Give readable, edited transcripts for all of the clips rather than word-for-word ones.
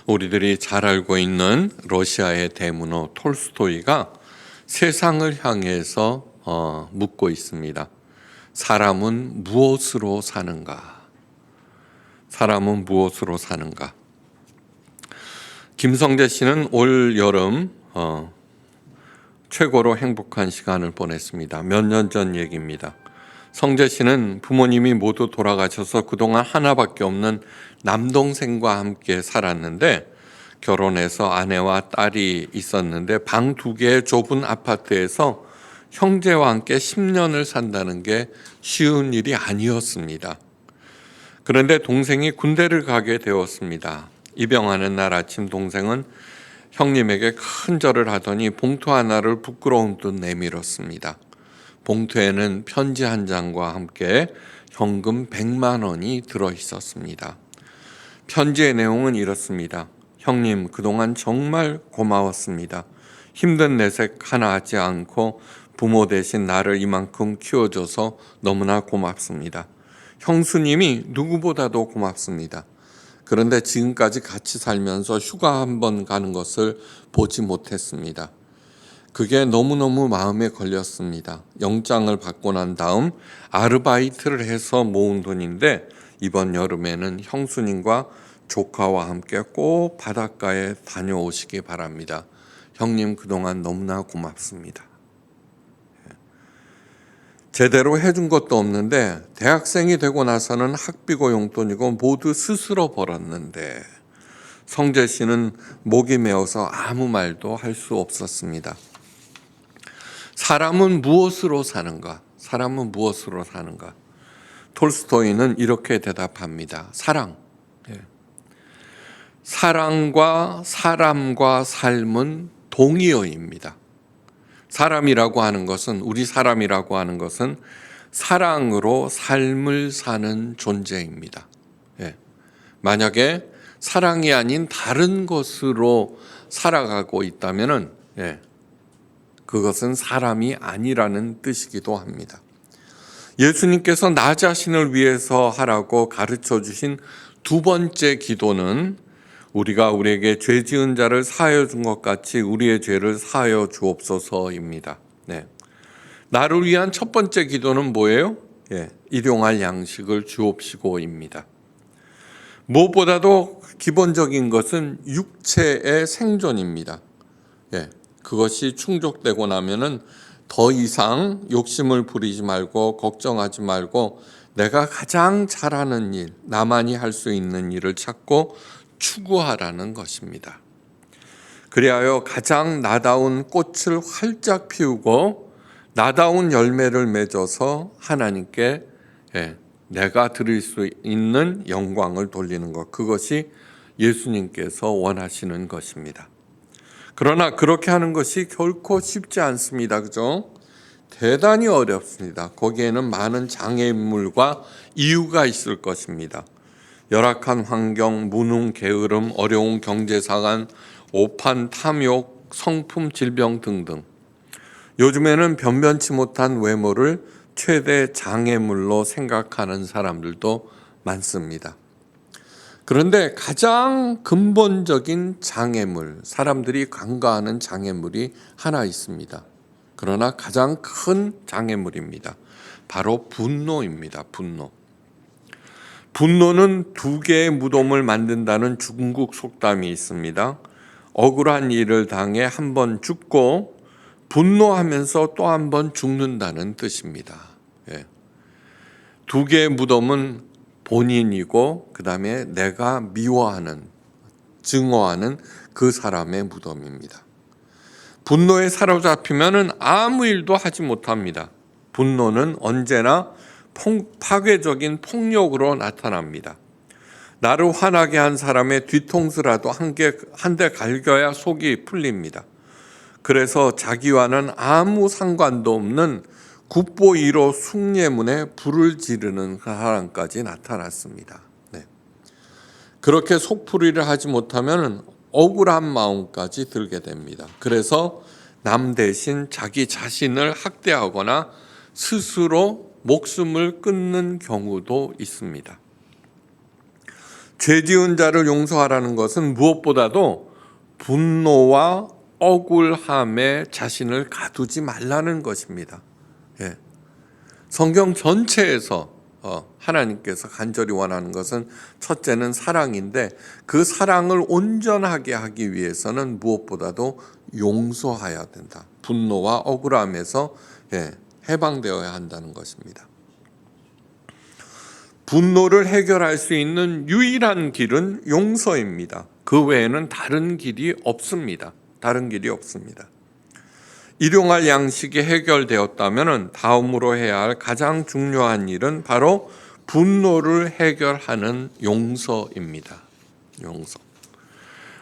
우리들이 잘 알고 있는 러시아의 대문호 톨스토이가 세상을 향해서 묻고 있습니다. 사람은 무엇으로 사는가? 사람은 무엇으로 사는가? 김성재 씨는 올 여름 최고로 행복한 시간을 보냈습니다. 몇 년 전 얘기입니다. 성재 씨는 부모님이 모두 돌아가셔서 그동안 하나밖에 없는 남동생과 함께 살았는데, 결혼해서 아내와 딸이 있었는데 방 2개의 좁은 아파트에서 형제와 함께 10년을 산다는 게 쉬운 일이 아니었습니다. 그런데 동생이 군대를 가게 되었습니다. 입영하는 날 아침 동생은 형님에게 큰 절을 하더니 봉투 하나를 부끄러운 듯 내밀었습니다. 봉투에는 편지 한 장과 함께 현금 100만 원이 들어 있었습니다. 편지의 내용은 이렇습니다. 형님, 그동안 정말 고마웠습니다. 힘든 내색 하나 하지 않고 부모 대신 나를 이만큼 키워줘서 너무나 고맙습니다. 형수님이 누구보다도 고맙습니다. 그런데 지금까지 같이 살면서 휴가 한번 가는 것을 보지 못했습니다. 그게 너무너무 마음에 걸렸습니다. 영장을 받고 난 다음 아르바이트를 해서 모은 돈인데, 이번 여름에는 형수님과 조카와 함께 꼭 바닷가에 다녀오시기 바랍니다. 형님, 그동안 너무나 고맙습니다. 제대로 해준 것도 없는데 대학생이 되고 나서는 학비고 용돈이고 모두 스스로 벌었는데, 성재 씨는 목이 메어서 아무 말도 할 수 없었습니다. 사람은 무엇으로 사는가? 사람은 무엇으로 사는가? 톨스토이는 이렇게 대답합니다. 사랑. 사랑과 사람과 삶은 동의어입니다. 사람이라고 하는 것은, 우리 사람이라고 하는 것은 사랑으로 삶을 사는 존재입니다. 만약에 사랑이 아닌 다른 것으로 살아가고 있다면은 그것은 사람이 아니라는 뜻이기도 합니다. 예수님께서 나 자신을 위해서 하라고 가르쳐 주신 2번째 기도는, 우리가 우리에게 죄 지은 자를 사하여 준 것 같이 우리의 죄를 사하여 주옵소서입니다. 나를 위한 1번째 기도는 뭐예요? 일용할 양식을 주옵시고입니다. 무엇보다도 기본적인 것은 육체의 생존입니다. 그것이 충족되고 나면은 더 이상 욕심을 부리지 말고 걱정하지 말고 내가 가장 잘하는 일, 나만이 할 수 있는 일을 찾고 추구하라는 것입니다. 그리하여 가장 나다운 꽃을 활짝 피우고 나다운 열매를 맺어서 하나님께 내가 드릴 수 있는 영광을 돌리는 것, 그것이 예수님께서 원하시는 것입니다. 그러나 그렇게 하는 것이 결코 쉽지 않습니다. 그죠? 대단히 어렵습니다. 거기에는 많은 장애물과 이유가 있을 것입니다. 열악한 환경, 무능, 게으름, 어려운 경제상황, 오판, 탐욕, 성품, 질병 등등. 요즘에는 변변치 못한 외모를 최대 장애물로 생각하는 사람들도 많습니다. 그런데 가장 근본적인 장애물, 사람들이 간과하는 장애물이 하나 있습니다. 그러나 가장 큰 장애물입니다. 바로 분노입니다. 분노. 분노는 2개의 무덤을 만든다는 중국 속담이 있습니다. 억울한 일을 당해 한 번 죽고 분노하면서 또 한 번 죽는다는 뜻입니다. 2개의 무덤은 본인이고 그 다음에 내가 미워하는, 증오하는 그 사람의 무덤입니다. 분노에 사로잡히면 아무 일도 하지 못합니다. 분노는 언제나 파괴적인 폭력으로 나타납니다. 나를 화나게 한 사람의 뒤통수라도 한 대 갈겨야 속이 풀립니다. 그래서 자기와는 아무 상관도 없는 국보 1호 숭례문에 불을 지르는 사람까지 나타났습니다. 그렇게 속풀이를 하지 못하면 억울한 마음까지 들게 됩니다. 그래서 남 대신 자기 자신을 학대하거나 스스로 목숨을 끊는 경우도 있습니다. 죄 지은 자를 용서하라는 것은 무엇보다도 분노와 억울함에 자신을 가두지 말라는 것입니다. 예. 성경 전체에서 하나님께서 간절히 원하는 것은 첫째는 사랑인데, 그 사랑을 온전하게 하기 위해서는 무엇보다도 용서해야 된다. 분노와 억울함에서 해방되어야 한다는 것입니다. 분노를 해결할 수 있는 유일한 길은 용서입니다. 그 외에는 다른 길이 없습니다. 다른 길이 없습니다. 일용할 양식이 해결되었다면 다음으로 해야 할 가장 중요한 일은 바로 분노를 해결하는 용서입니다. 용서.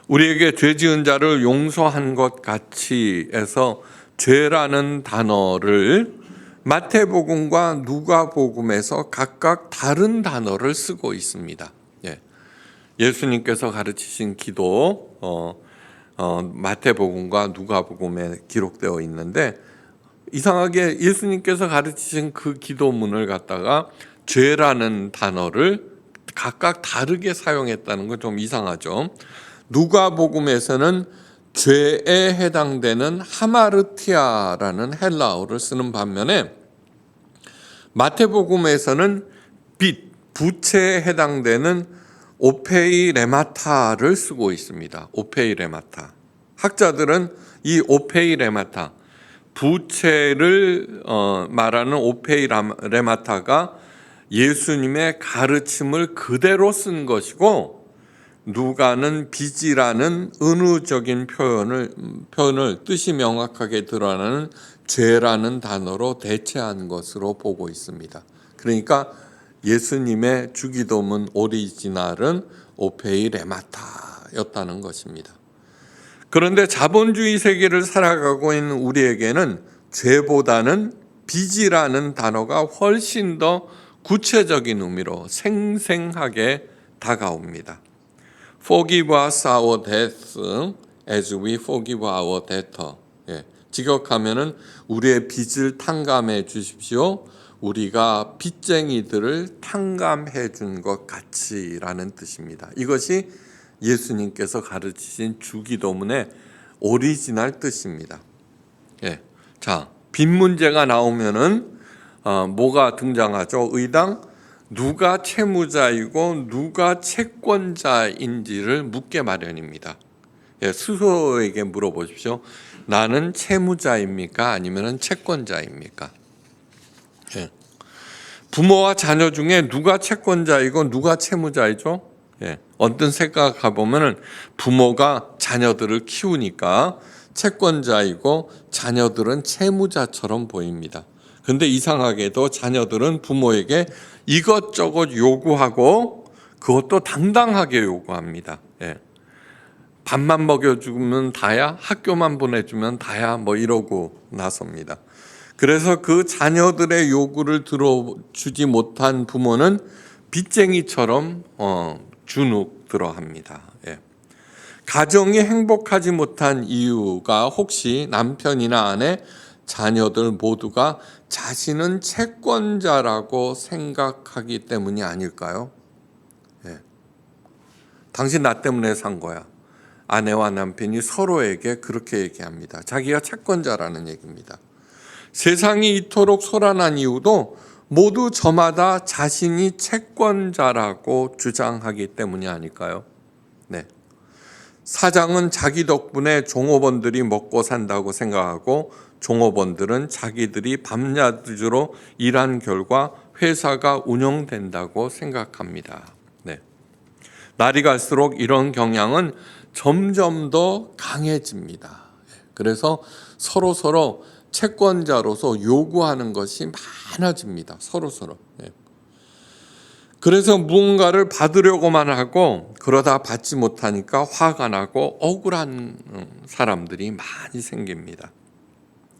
우리에게 죄 지은 자를 용서한 것 같이 해서 죄라는 단어를 마태복음과 누가복음에서 각각 다른 단어를 쓰고 있습니다. 예수님께서 가르치신 기도 마태복음과 누가복음에 기록되어 있는데, 이상하게 예수님께서 가르치신 그 기도문을 갖다가 죄라는 단어를 각각 다르게 사용했다는 건 좀 이상하죠. 누가복음에서는 죄에 해당되는 하마르티아라는 헬라어를 쓰는 반면에 마태복음에서는 빚, 부채에 해당되는 오페이레마타를 쓰고 있습니다. 오페이레마타. 학자들은 이 오페이레마타, 부채를 말하는 오페이레마타가 예수님의 가르침을 그대로 쓴 것이고, 누가는 빚이라는 은유적인 표현을 뜻이 명확하게 드러나는 죄라는 단어로 대체한 것으로 보고 있습니다. 그러니까 예수님의 주기도문 오리지널은 오페이레마타였다는 것입니다. 그런데 자본주의 세계를 살아가고 있는 우리에게는 죄보다는 빚이라는 단어가 훨씬 더 구체적인 의미로 생생하게 다가옵니다. Forgive us our debts as we forgive our debtor. 직역하면은 우리의 빚을 탕감해 주십시오. 우리가 빚쟁이들을 탕감해 준 것 같이라는 뜻입니다. 이것이 예수님께서 가르치신 주기도문의 오리지널 뜻입니다. 자, 빚 문제가 나오면은 뭐가 등장하죠? 의당 누가 채무자이고 누가 채권자인지를 묻게 마련입니다. 스스로에게 물어보십시오. 나는 채무자입니까? 아니면 채권자입니까? 부모와 자녀 중에 누가 채권자이고 누가 채무자이죠? 어떤 생각해 보면은 부모가 자녀들을 키우니까 채권자이고 자녀들은 채무자처럼 보입니다. 근데 이상하게도 자녀들은 부모에게 이것저것 요구하고 그것도 당당하게 요구합니다. 밥만 먹여주면 다야, 학교만 보내주면 다야, 뭐 이러고 나섭니다. 그래서 그 자녀들의 요구를 들어주지 못한 부모는 빚쟁이처럼 주눅 들어합니다. 가정이 행복하지 못한 이유가 혹시 남편이나 아내, 자녀들 모두가 자신은 채권자라고 생각하기 때문이 아닐까요? 당신 나 때문에 산 거야. 아내와 남편이 서로에게 그렇게 얘기합니다. 자기가 채권자라는 얘기입니다. 세상이 이토록 소란한 이유도 모두 저마다 자신이 채권자라고 주장하기 때문이 아닐까요? 사장은 자기 덕분에 종업원들이 먹고 산다고 생각하고, 종업원들은 자기들이 밤낮으로 일한 결과 회사가 운영된다고 생각합니다. 날이 갈수록 이런 경향은 점점 더 강해집니다. 그래서 서로 채권자로서 요구하는 것이 많아집니다. 서로. 그래서 무언가를 받으려고만 하고 그러다 받지 못하니까 화가 나고 억울한 사람들이 많이 생깁니다.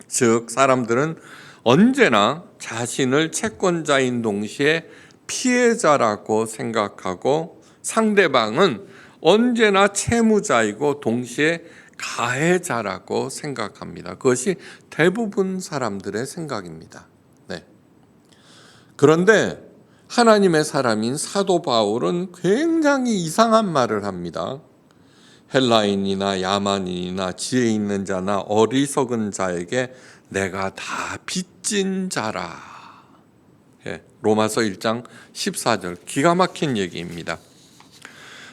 즉, 사람들은 언제나 자신을 채권자인 동시에 피해자라고 생각하고, 상대방은 언제나 채무자이고 동시에 가해자라고 생각합니다. 그것이 대부분 사람들의 생각입니다. 그런데 하나님의 사람인 사도 바울은 굉장히 이상한 말을 합니다. 헬라인이나 야만인이나 지혜 있는 자나 어리석은 자에게 내가 다 빚진 자라. 로마서 1장 14절, 기가 막힌 얘기입니다.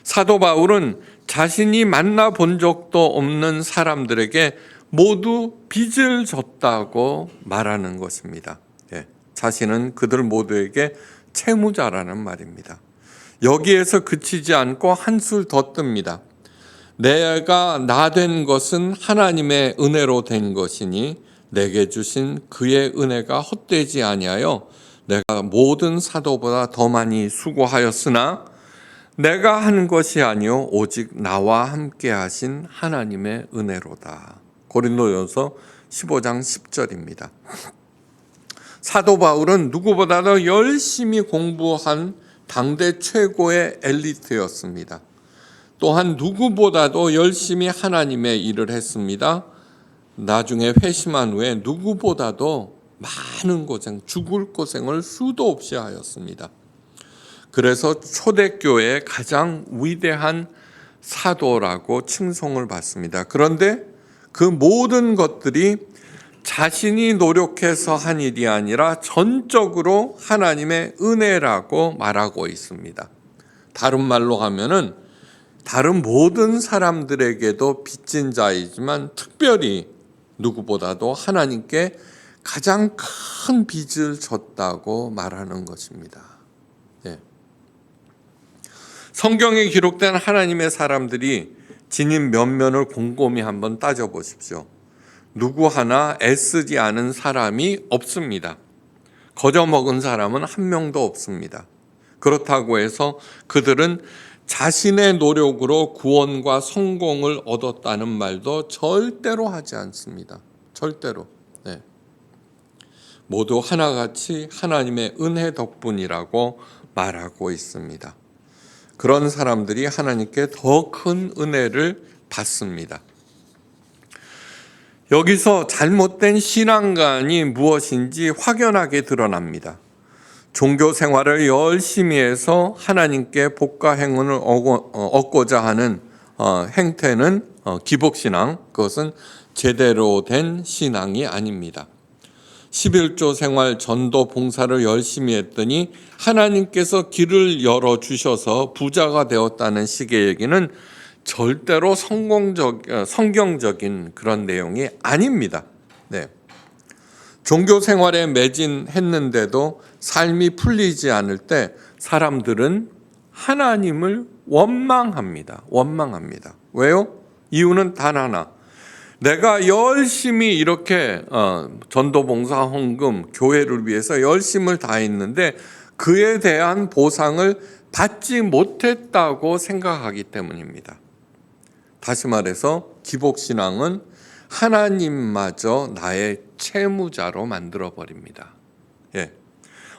사도 바울은 자신이 만나본 적도 없는 사람들에게 모두 빚을 졌다고 말하는 것입니다. 자신은 그들 모두에게 채무자라는 말입니다. 여기에서 그치지 않고 한술 더 뜹니다. 내가 나 된 것은 하나님의 은혜로 된 것이니 내게 주신 그의 은혜가 헛되지 아니하여 내가 모든 사도보다 더 많이 수고하였으나 내가 한 것이 아니요 오직 나와 함께 하신 하나님의 은혜로다. 고린도전서 15장 10절입니다. 사도 바울은 누구보다도 열심히 공부한 당대 최고의 엘리트였습니다. 또한 누구보다도 열심히 하나님의 일을 했습니다. 나중에 회심한 후에 누구보다도 많은 고생, 죽을 고생을 수도 없이 하였습니다. 그래서 초대교회의 가장 위대한 사도라고 칭송을 받습니다. 그런데 그 모든 것들이 자신이 노력해서 한 일이 아니라 전적으로 하나님의 은혜라고 말하고 있습니다. 다른 말로 하면은 다른 모든 사람들에게도 빚진 자이지만 특별히 누구보다도 하나님께 가장 큰 빚을 졌다고 말하는 것입니다. 성경에 기록된 하나님의 사람들이 지닌 면면을 곰곰이 한번 따져보십시오. 누구 하나 애쓰지 않은 사람이 없습니다. 거저먹은 사람은 한 명도 없습니다. 그렇다고 해서 그들은 자신의 노력으로 구원과 성공을 얻었다는 말도 절대로 하지 않습니다. 절대로. 모두 하나같이 하나님의 은혜 덕분이라고 말하고 있습니다. 그런 사람들이 하나님께 더 큰 은혜를 받습니다. 여기서 잘못된 신앙관이 무엇인지 확연하게 드러납니다. 종교 생활을 열심히 해서 하나님께 복과 행운을 얻고자 하는 행태는 기복신앙, 그것은 제대로 된 신앙이 아닙니다. 11조 생활 전도 봉사를 열심히 했더니 하나님께서 길을 열어주셔서 부자가 되었다는 식의 얘기는 절대로 성경적인 그런 내용이 아닙니다. 종교 생활에 매진했는데도 삶이 풀리지 않을 때 사람들은 하나님을 원망합니다. 왜요? 이유는 단 하나. 내가 열심히 이렇게 전도봉사, 헌금, 교회를 위해서 열심을 다했는데 그에 대한 보상을 받지 못했다고 생각하기 때문입니다. 다시 말해서 기복신앙은 하나님마저 나의 채무자로 만들어버립니다.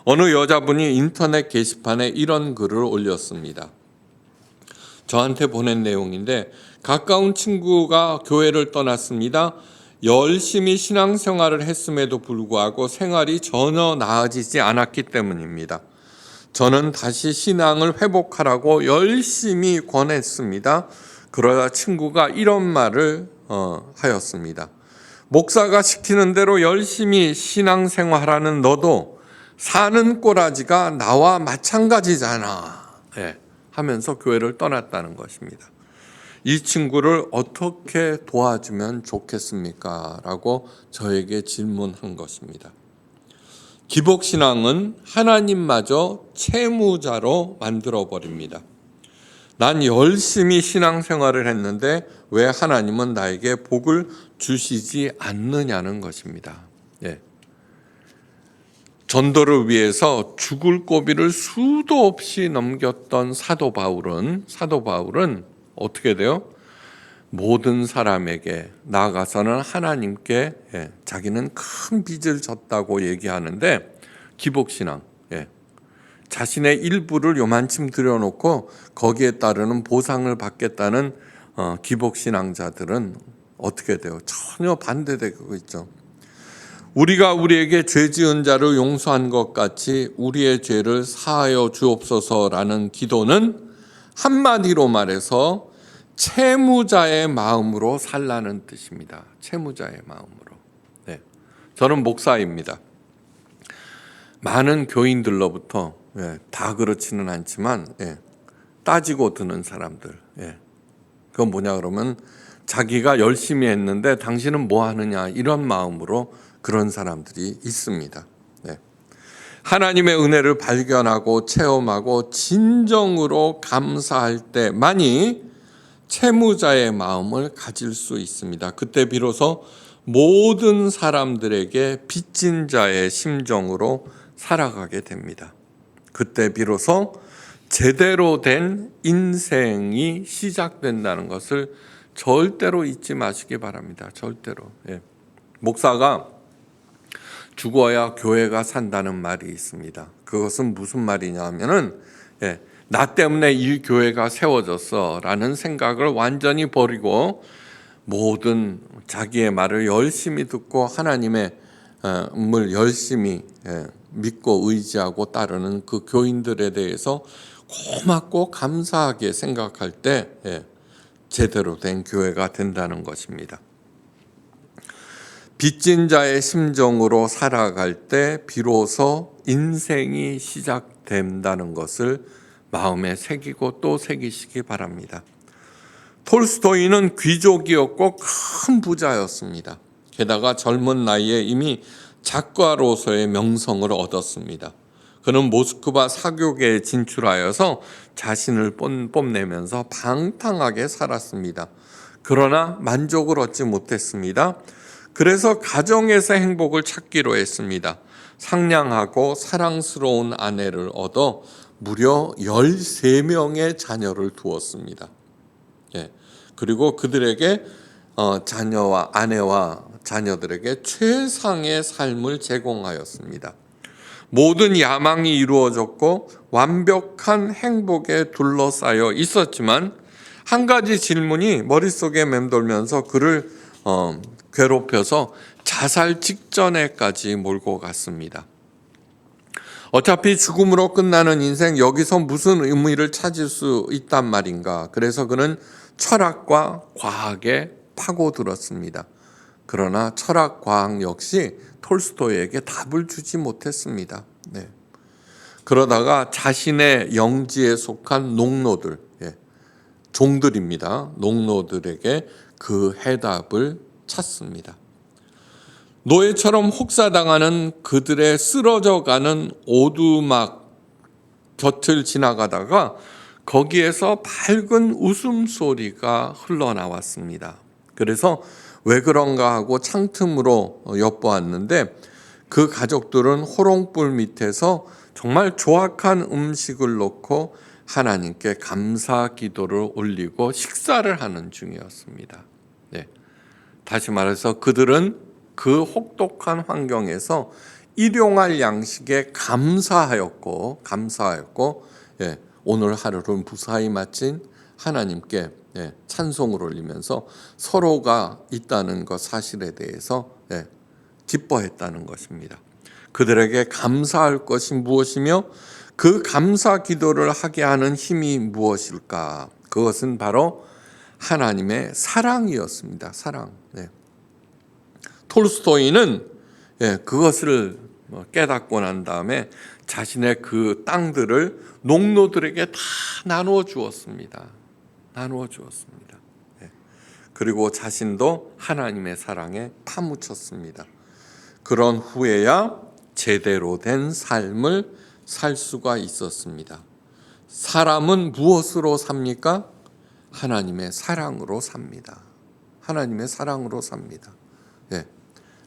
어느 여자분이 인터넷 게시판에 이런 글을 올렸습니다. 저한테 보낸 내용인데, 가까운 친구가 교회를 떠났습니다. 열심히 신앙생활을 했음에도 불구하고 생활이 전혀 나아지지 않았기 때문입니다. 저는 다시 신앙을 회복하라고 열심히 권했습니다. 그러자 친구가 이런 말을 하였습니다. 목사가 시키는 대로 열심히 신앙생활하는 너도 사는 꼬라지가 나와 마찬가지잖아. 하면서 교회를 떠났다는 것입니다. 이 친구를 어떻게 도와주면 좋겠습니까? 라고 저에게 질문한 것입니다. 기복신앙은 하나님마저 채무자로 만들어버립니다. 난 열심히 신앙생활을 했는데 왜 하나님은 나에게 복을 주시지 않느냐는 것입니다. 전도를 위해서 죽을 고비를 수도 없이 넘겼던 사도 바울은 어떻게 돼요? 모든 사람에게, 나아가서는 하나님께 자기는 큰 빚을 졌다고 얘기하는데, 기복신앙, 자신의 일부를 요만큼 들여놓고 거기에 따르는 보상을 받겠다는 기복신앙자들은 어떻게 돼요? 전혀 반대되고 있죠. 우리가 우리에게 죄 지은 자를 용서한 것 같이 우리의 죄를 사하여 주옵소서라는 기도는 한마디로 말해서 채무자의 마음으로 살라는 뜻입니다. 채무자의 마음으로. 네. 저는 목사입니다. 많은 교인들로부터 다 그렇지는 않지만 따지고 드는 사람들. 그건 뭐냐 그러면 자기가 열심히 했는데 당신은 뭐 하느냐 이런 마음으로 그런 사람들이 있습니다. 하나님의 은혜를 발견하고 체험하고 진정으로 감사할 때만이 채무자의 마음을 가질 수 있습니다. 그때 비로소 모든 사람들에게 빚진 자의 심정으로 살아가게 됩니다. 그때 비로소 제대로 된 인생이 시작된다는 것을 절대로 잊지 마시기 바랍니다. 절대로. 목사가 죽어야 교회가 산다는 말이 있습니다. 그것은 무슨 말이냐 하면은 나 때문에 이 교회가 세워졌어 라는 생각을 완전히 버리고 모든 자기의 말을 열심히 듣고 하나님의 을 열심히 믿고 의지하고 따르는 그 교인들에 대해서 고맙고 감사하게 생각할 때 제대로 된 교회가 된다는 것입니다. 빚진 자의 심정으로 살아갈 때 비로소 인생이 시작된다는 것을 마음에 새기고 또 새기시기 바랍니다. 톨스토이는 귀족이었고 큰 부자였습니다. 게다가 젊은 나이에 이미 작가로서의 명성을 얻었습니다. 그는 모스크바 사교계에 진출하여서 자신을 뽐내면서 방탕하게 살았습니다. 그러나 만족을 얻지 못했습니다. 그래서 가정에서 행복을 찾기로 했습니다. 상냥하고 사랑스러운 아내를 얻어 무려 13명의 자녀를 두었습니다. 그리고 그들에게 자녀와 아내와 자녀들에게 최상의 삶을 제공하였습니다. 모든 야망이 이루어졌고 완벽한 행복에 둘러싸여 있었지만 한 가지 질문이 머릿속에 맴돌면서 그를 괴롭혀서 자살 직전에까지 몰고 갔습니다. 어차피 죽음으로 끝나는 인생, 여기서 무슨 의미를 찾을 수 있단 말인가. 그래서 그는 철학과 과학에 파고들었습니다. 그러나 철학, 과학 역시 톨스토이에게 답을 주지 못했습니다. 그러다가 자신의 영지에 속한 농노들, 종들입니다. 농노들에게 그 해답을 찾습니다. 노예처럼 혹사당하는 그들의 쓰러져가는 오두막 곁을 지나가다가 거기에서 밝은 웃음소리가 흘러나왔습니다. 그래서 왜 그런가 하고 창틈으로 엿보았는데 그 가족들은 호롱불 밑에서 정말 조악한 음식을 놓고 하나님께 감사 기도를 올리고 식사를 하는 중이었습니다. 다시 말해서 그들은 그 혹독한 환경에서 일용할 양식에 감사하였고 오늘 하루를 무사히 마친 하나님께 찬송을 올리면서 서로가 있다는 것 사실에 대해서 기뻐했다는 것입니다. 그들에게 감사할 것이 무엇이며 그 감사 기도를 하게 하는 힘이 무엇일까? 그것은 바로 하나님의 사랑이었습니다. 사랑. 톨스토이는 그것을 깨닫고 난 다음에 자신의 그 땅들을 농노들에게 다 나누어 주었습니다. 그리고 자신도 하나님의 사랑에 파묻혔습니다. 그런 후에야 제대로 된 삶을 살 수가 있었습니다. 사람은 무엇으로 삽니까? 하나님의 사랑으로 삽니다. 하나님의 사랑으로 삽니다.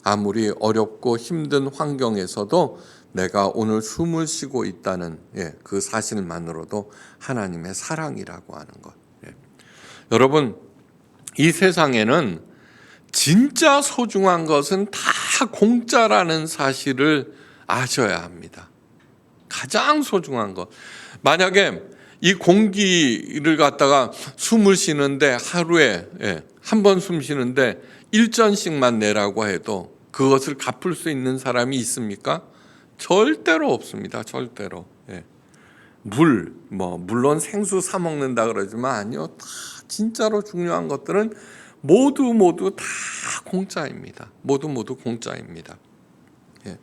아무리 어렵고 힘든 환경에서도 내가 오늘 숨을 쉬고 있다는 그 사실만으로도 하나님의 사랑이라고 하는 것. 여러분, 이 세상에는 진짜 소중한 것은 다 공짜라는 사실을 아셔야 합니다. 가장 소중한 것. 만약에 이 공기를 갖다가 숨을 쉬는데 하루에 한 번 숨 쉬는데 1전씩만 내라고 해도 그것을 갚을 수 있는 사람이 있습니까? 절대로 없습니다. 절대로. 예. 물론 생수 사 먹는다 그러지만 아니요. 다 진짜로 중요한 것들은 모두 다 공짜입니다. 모두 공짜입니다. 예.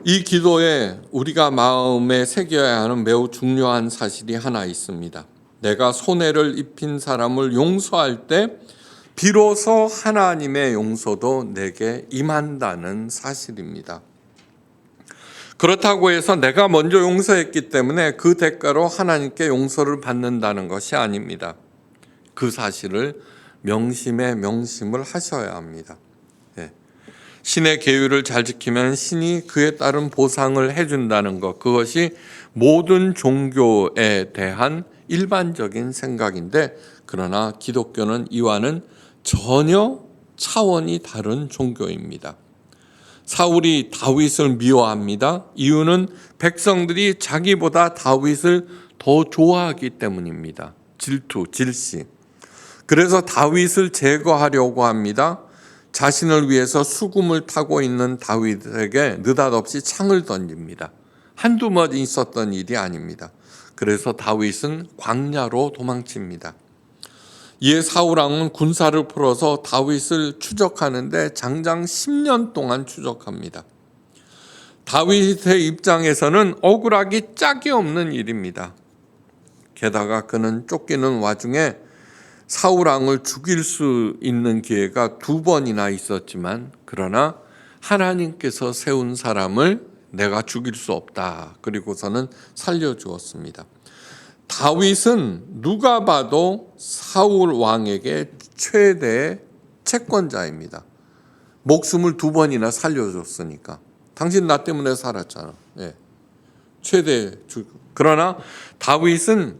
이 기도에 우리가 마음에 새겨야 하는 매우 중요한 사실이 하나 있습니다. 내가 손해를 입힌 사람을 용서할 때 비로소 하나님의 용서도 내게 임한다는 사실입니다. 그렇다고 해서 내가 먼저 용서했기 때문에 그 대가로 하나님께 용서를 받는다는 것이 아닙니다. 그 사실을 명심에 명심을 하셔야 합니다. 예. 신의 계율을 잘 지키면 신이 그에 따른 보상을 해준다는 것, 그것이 모든 종교에 대한 일반적인 생각인데, 그러나 기독교는 이와는 전혀 차원이 다른 종교입니다. 사울이 다윗을 미워합니다. 이유는 백성들이 자기보다 다윗을 더 좋아하기 때문입니다. 질투, 질시. 그래서 다윗을 제거하려고 합니다. 자신을 위해서 수금을 타고 있는 다윗에게 느닷없이 창을 던집니다. 한두 번 있었던 일이 아닙니다. 그래서 다윗은 광야로 도망칩니다. 이에 사울왕은 군사를 풀어서 다윗을 추적하는데 장장 10년 동안 추적합니다. 다윗의 입장에서는 억울하기 짝이 없는 일입니다. 게다가 그는 쫓기는 와중에 사울왕을 죽일 수 있는 기회가 2번이나 있었지만, 그러나 하나님께서 세운 사람을 내가 죽일 수 없다. 그리고서는 살려주었습니다. 다윗은 누가 봐도 사울 왕에게 최대의 채권자입니다. 목숨을 2번이나 살려줬으니까. 당신 나 때문에 살았잖아. 예. 그러나 다윗은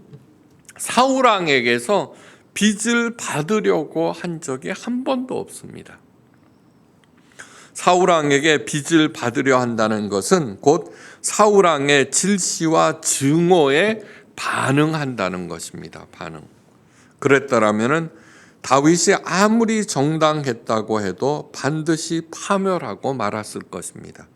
사울 왕에게서 빚을 받으려고 한 적이 한 번도 없습니다. 사울 왕에게 빚을 받으려 한다는 것은 곧 사울 왕의 질시와 증오에 반응한다는 것입니다. 반응. 그랬더라면은 다윗이 아무리 정당했다고 해도 반드시 파멸하고 말았을 것입니다.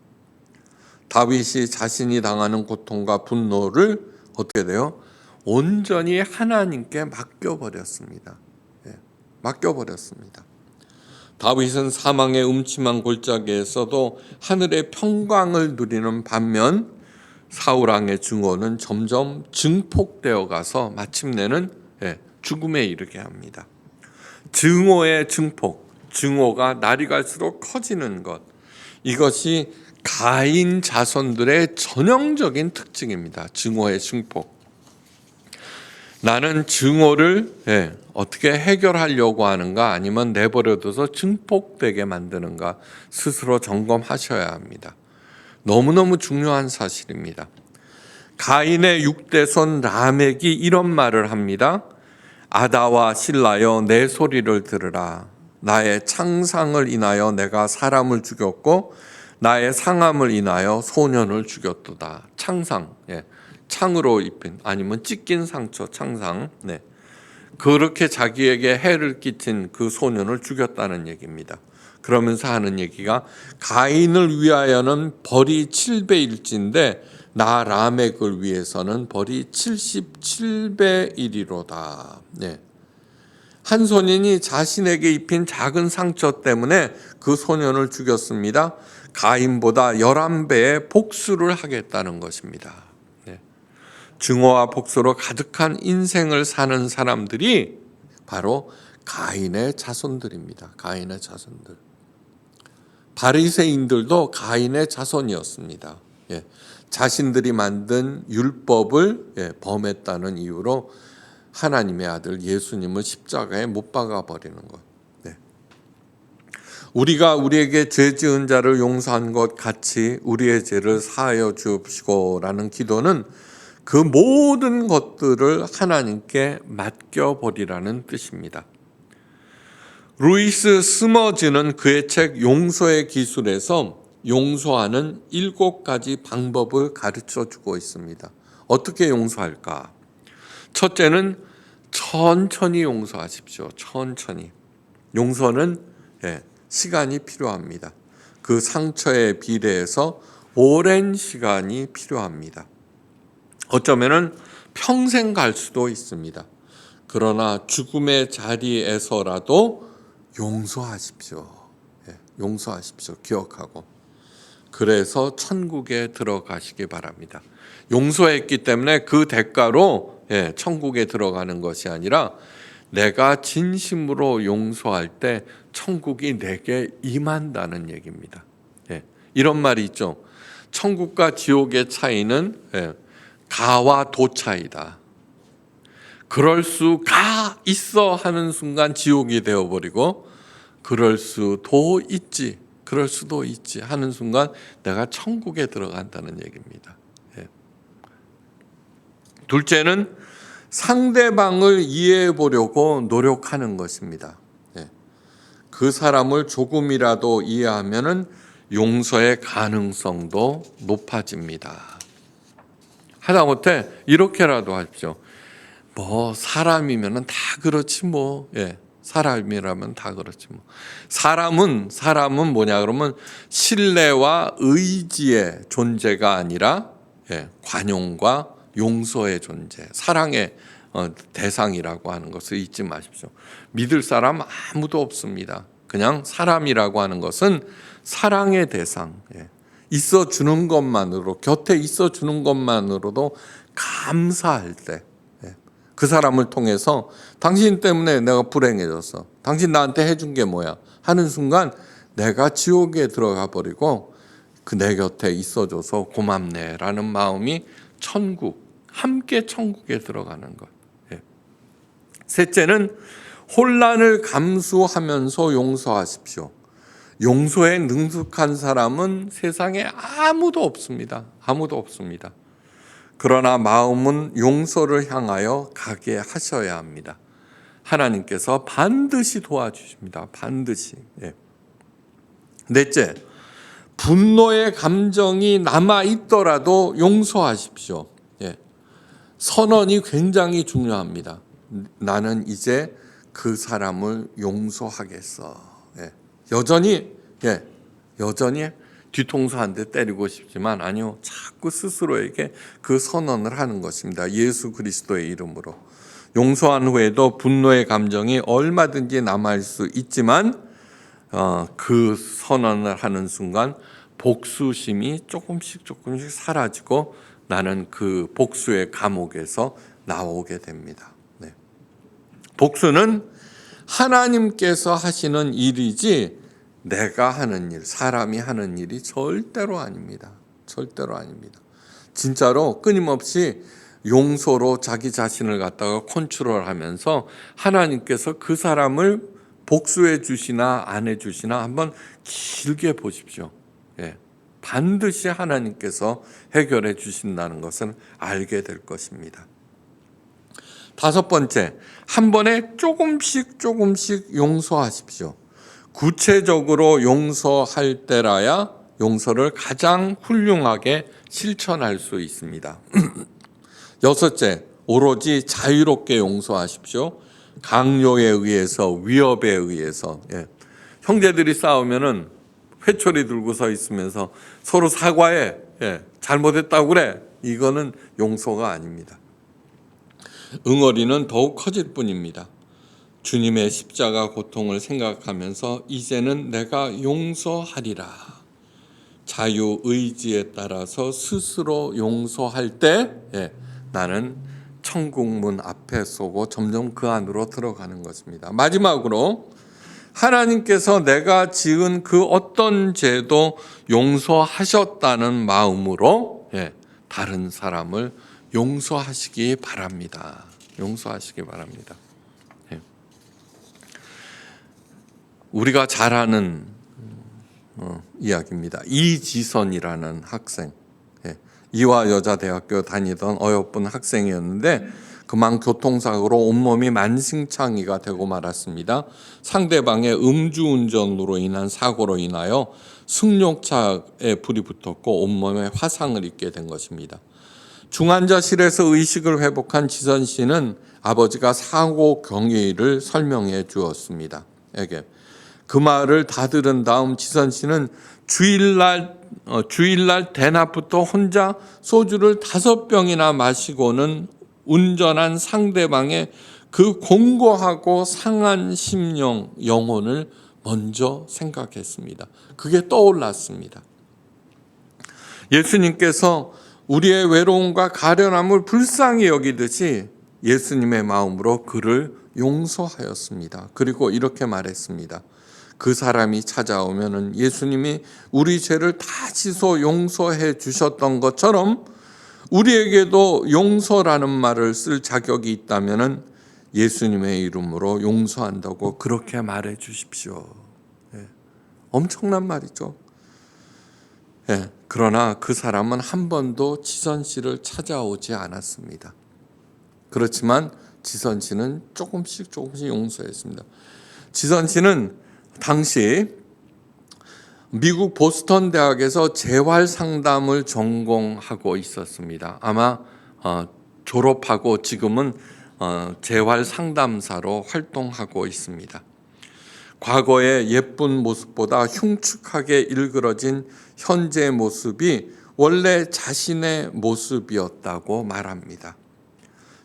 다윗이 자신이 당하는 고통과 분노를 어떻게 돼요? 온전히 하나님께 맡겨버렸습니다. 맡겨버렸습니다. 다윗은 사망의 음침한 골짜기에서도 하늘의 평강을 누리는 반면 사울왕의 증오는 점점 증폭되어 가서 마침내는 죽음에 이르게 합니다. 증오의 증폭, 증오가 날이 갈수록 커지는 것, 이것이 가인 자손들의 전형적인 특징입니다. 증오의 증폭. 나는 증오를 어떻게 해결하려고 하는가, 아니면 내버려둬서 증폭되게 만드는가 스스로 점검하셔야 합니다. 너무너무 중요한 사실입니다. 가인의 6대손 라멕이 이런 말을 합니다. 아다와 실라여 내 소리를 들으라. 나의 창상을 인하여 내가 사람을 죽였고 나의 상함을 인하여 소년을 죽였도다. 창상, 창으로 입힌, 아니면 찢긴 상처, 창상. 그렇게 자기에게 해를 끼친 그 소년을 죽였다는 얘기입니다. 그러면서 하는 얘기가 가인을 위하여는 벌이 7배일진데 나 라멕을 위해서는 벌이 77배이리로다. 한 소년이 자신에게 입힌 작은 상처 때문에 그 소년을 죽였습니다. 가인보다 11배의 복수를 하겠다는 것입니다. 증오와 복수로 가득한 인생을 사는 사람들이 바로 가인의 자손들입니다. 가인의 자손들. 바리새인들도 가인의 자손이었습니다. 자신들이 만든 율법을 범했다는 이유로 하나님의 아들 예수님을 십자가에 못 박아 버리는 것. 우리가 우리에게 죄 지은 자를 용서한 것 같이 우리의 죄를 사하여 주옵시고라는 기도는 그 모든 것들을 하나님께 맡겨버리라는 뜻입니다. 루이스 스머즈는 그의 책 용서의 기술에서 용서하는 7가지 방법을 가르쳐주고 있습니다. 어떻게 용서할까? 첫째는 천천히 용서하십시오. 천천히. 용서는 시간이 필요합니다. 그 상처에 비례해서 오랜 시간이 필요합니다. 어쩌면은 평생 갈 수도 있습니다. 그러나 죽음의 자리에서라도 용서하십시오. 용서하십시오. 기억하고. 그래서 천국에 들어가시기 바랍니다. 용서했기 때문에 그 대가로 천국에 들어가는 것이 아니라 내가 진심으로 용서할 때 천국이 내게 임한다는 얘기입니다. 이런 말이 있죠. 천국과 지옥의 차이는 가와 도 차이다. 그럴 수가 있어 하는 순간 지옥이 되어버리고 그럴 수도 있지 하는 순간 내가 천국에 들어간다는 얘기입니다. 둘째는 상대방을 이해해 보려고 노력하는 것입니다. 그 사람을 조금이라도 이해하면은 용서의 가능성도 높아집니다. 하다못해 이렇게라도 하십시오. 뭐 사람이면은 다 그렇지 뭐. 사람이라면 다 그렇지 뭐. 사람은 뭐냐 그러면 신뢰와 의지의 존재가 아니라 관용과 용서의 존재, 사랑의 대상이라고 하는 것을 잊지 마십시오. 믿을 사람 아무도 없습니다. 그냥 사람이라고 하는 것은 사랑의 대상, 있어주는 것만으로, 곁에 있어주는 것만으로도 감사할 때, 그 사람을 통해서 당신 때문에 내가 불행해졌어. 당신 나한테 해준 게 뭐야? 하는 순간 내가 지옥에 들어가 버리고 그 내 곁에 있어줘서 고맙네라는 마음이 함께 천국에 들어가는 것. 셋째는 혼란을 감수하면서 용서하십시오. 용서에 능숙한 사람은 세상에 아무도 없습니다. 아무도 없습니다. 그러나 마음은 용서를 향하여 가게 하셔야 합니다. 하나님께서 반드시 도와주십니다. 반드시. 넷째, 분노의 감정이 남아있더라도 용서하십시오. 선언이 굉장히 중요합니다. 나는 이제 그 사람을 용서하겠어. 여전히 뒤통수 한 대 때리고 싶지만 아니요. 자꾸 스스로에게 그 선언을 하는 것입니다. 예수 그리스도의 이름으로. 용서한 후에도 분노의 감정이 얼마든지 남아있을 수 있지만 그 선언을 하는 순간 복수심이 조금씩 사라지고 나는 그 복수의 감옥에서 나오게 됩니다. 복수는 하나님께서 하시는 일이지 내가 하는 일, 사람이 하는 일이 절대로 아닙니다. 절대로 아닙니다. 진짜로 끊임없이 용서로 자기 자신을 갖다가 컨트롤하면서 하나님께서 그 사람을 복수해 주시나 안 해 주시나 한번 길게 보십시오. 반드시 하나님께서 해결해 주신다는 것은 알게 될 것입니다. 다섯 번째, 한 번에 조금씩 용서하십시오. 구체적으로 용서할 때라야 용서를 가장 훌륭하게 실천할 수 있습니다. 여섯째, 오로지 자유롭게 용서하십시오. 강요에 의해서, 위협에 의해서. 형제들이 싸우면은 회초리 들고 서 있으면서 서로 사과해. 잘못했다고 그래. 이거는 용서가 아닙니다. 응어리는 더욱 커질 뿐입니다. 주님의 십자가 고통을 생각하면서 이제는 내가 용서하리라. 자유의지에 따라서 스스로 용서할 때 나는 천국문 앞에 서고 점점 그 안으로 들어가는 것입니다. 마지막으로 하나님께서 내가 지은 그 어떤 죄도 용서하셨다는 마음으로 다른 사람을 용서하시기 바랍니다. 용서하시기 바랍니다. 우리가 잘 아는 이야기입니다. 이지선이라는 학생, 이화여자대학교 다니던 어여쁜 학생이었는데 그만 교통사고로 온몸이 만신창이가 되고 말았습니다. 상대방의 음주운전으로 인한 사고로 인하여 승용차에 불이 붙었고 온몸에 화상을 입게 된 것입니다. 중환자실에서 의식을 회복한 지선 씨는 아버지가 사고 경위를 설명해 주었습니다. 그 말을 다 들은 다음 지선 씨는 주일날 대낮부터 혼자 소주를 5병이나 마시고는 운전한 상대방의 그 공고하고 상한 심령, 영혼을 먼저 생각했습니다. 그게 떠올랐습니다. 예수님께서 우리의 외로움과 가련함을 불쌍히 여기듯이 예수님의 마음으로 그를 용서하였습니다. 그리고 이렇게 말했습니다. 그 사람이 찾아오면은 예수님이 우리 죄를 다 씻어 용서해 주셨던 것처럼 우리에게도 용서라는 말을 쓸 자격이 있다면은 예수님의 이름으로 용서한다고 그렇게 말해 주십시오. 엄청난 말이죠. 그러나 그 사람은 한 번도 지선 씨를 찾아오지 않았습니다. 그렇지만 지선 씨는 조금씩 용서했습니다. 지선 씨는 당시 미국 보스턴 대학에서 재활 상담을 전공하고 있었습니다. 아마 졸업하고 지금은 재활 상담사로 활동하고 있습니다. 과거의 예쁜 모습보다 흉측하게 일그러진 현재의 모습이 원래 자신의 모습이었다고 말합니다.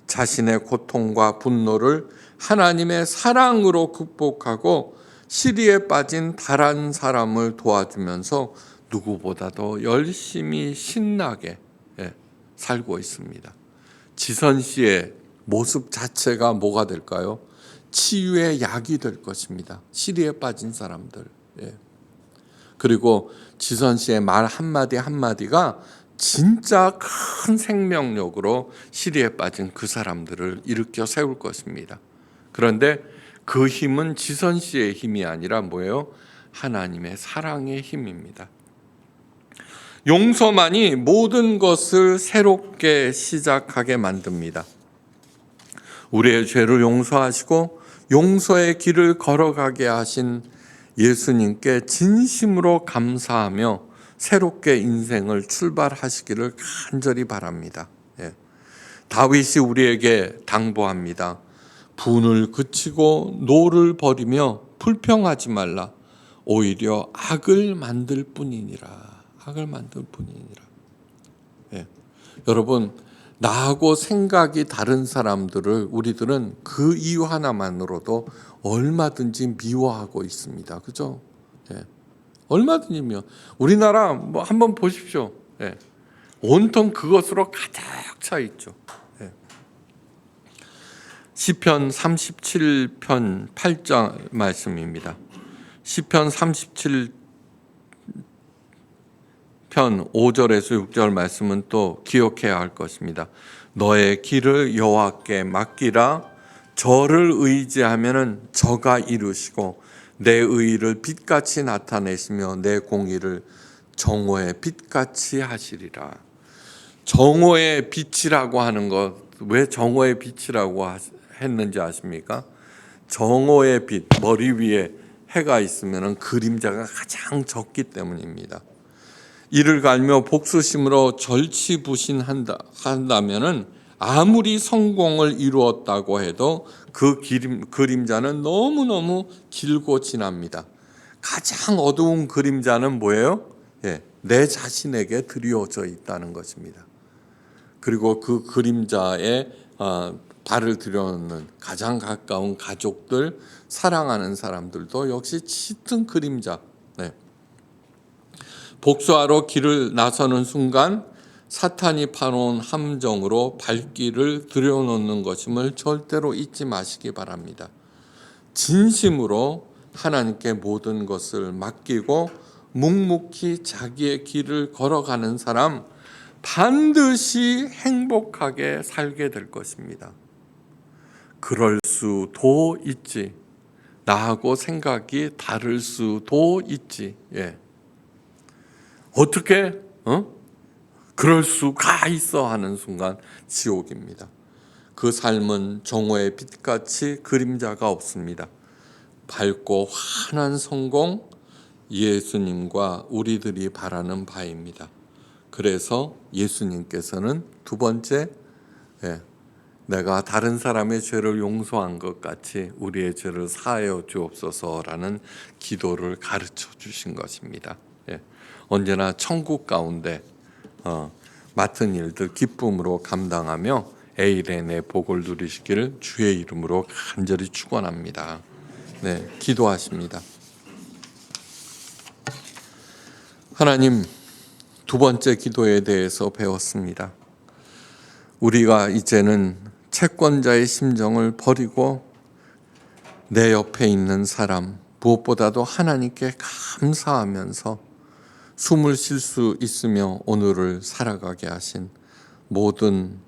자신의 고통과 분노를 하나님의 사랑으로 극복하고 시리에 빠진 다른 사람을 도와주면서 누구보다도 열심히 신나게 살고 있습니다. 지선 씨의 모습 자체가 뭐가 될까요? 치유의 약이 될 것입니다. 시리에 빠진 사람들. 그리고 지선 씨의 말 한마디 한마디가 진짜 큰 생명력으로 시리에 빠진 그 사람들을 일으켜 세울 것입니다. 그런데 그 힘은 지선 씨의 힘이 아니라 뭐예요? 하나님의 사랑의 힘입니다. 용서만이 모든 것을 새롭게 시작하게 만듭니다. 우리의 죄를 용서하시고 용서의 길을 걸어가게 하신 예수님께 진심으로 감사하며 새롭게 인생을 출발하시기를 간절히 바랍니다. 다윗이 우리에게 당부합니다. 분을 그치고 노를 버리며 불평하지 말라. 오히려 악을 만들 뿐이니라. 악을 만들 뿐이니라. 여러분, 나하고 생각이 다른 사람들을 우리들은 그 이유 하나만으로도 얼마든지 미워하고 있습니다. 그죠? 얼마든지 미워. 우리나라 뭐 한번 보십시오. 온통 그것으로 가득 차 있죠. 시편 37편 8장 말씀입니다. 시편 37편 5절에서 6절 말씀은 또 기억해야 할 것입니다. 너의 길을 여호와께 맡기라. 저를 의지하면은 저가 이루시고 내 의를 빛같이 나타내시며 내 공의를 정오의 빛같이 하시리라. 정오의 빛이라고 하는 것, 왜 정오의 빛이라고 했는지 아십니까? 정오의 빛, 머리 위에 해가 있으면 그림자가 가장 적기 때문입니다. 이를 갈며 복수심으로 절치부신한다면은 아무리 성공을 이루었다고 해도 그 그림자는 너무너무 길고 지납니다. 가장 어두운 그림자는 뭐예요? 내 자신에게 드리워져 있다는 것입니다. 그리고 그 그림자에 발을 들여놓는 가장 가까운 가족들, 사랑하는 사람들도 역시 짙은 그림자. 복수하러 길을 나서는 순간 사탄이 파놓은 함정으로 발길을 들여놓는 것임을 절대로 잊지 마시기 바랍니다. 진심으로 하나님께 모든 것을 맡기고 묵묵히 자기의 길을 걸어가는 사람 반드시 행복하게 살게 될 것입니다. 그럴 수도 있지. 나하고 생각이 다를 수도 있지. 어떻게? 그럴 수가 있어 하는 순간 지옥입니다. 그 삶은 정오의 빛같이 그림자가 없습니다. 밝고 환한 성공, 예수님과 우리들이 바라는 바입니다. 그래서 예수님께서는 두 번째 내가 다른 사람의 죄를 용서한 것 같이 우리의 죄를 사하여 주옵소서라는 기도를 가르쳐 주신 것입니다. 예. 언제나 천국 가운데 맡은 일들 기쁨으로 감당하며 에이렌의 복을 누리시기를 주의 이름으로 간절히 축원합니다. 네, 기도하십니다. 하나님, 두 번째 기도에 대해서 배웠습니다. 우리가 이제는 채권자의 심정을 버리고 내 옆에 있는 사람, 무엇보다도 하나님께 감사하면서 숨을 쉴 수 있으며 오늘을 살아가게 하신 모든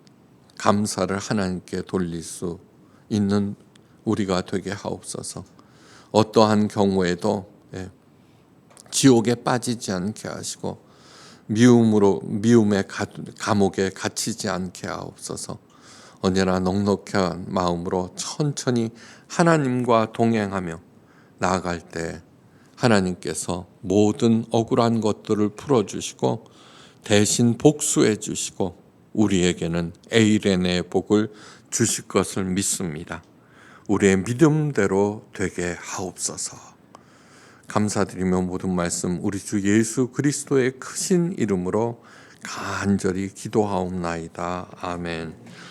감사를 하나님께 돌릴 수 있는 우리가 되게 하옵소서. 어떠한 경우에도 지옥에 빠지지 않게 하시고 미움의 감옥에 갇히지 않게 하옵소서. 언제나 넉넉한 마음으로 천천히 하나님과 동행하며 나아갈 때 하나님께서 모든 억울한 것들을 풀어주시고 대신 복수해 주시고 우리에게는 에이렌의 복을 주실 것을 믿습니다. 우리의 믿음대로 되게 하옵소서. 감사드리며 모든 말씀 우리 주 예수 그리스도의 크신 이름으로 간절히 기도하옵나이다. 아멘.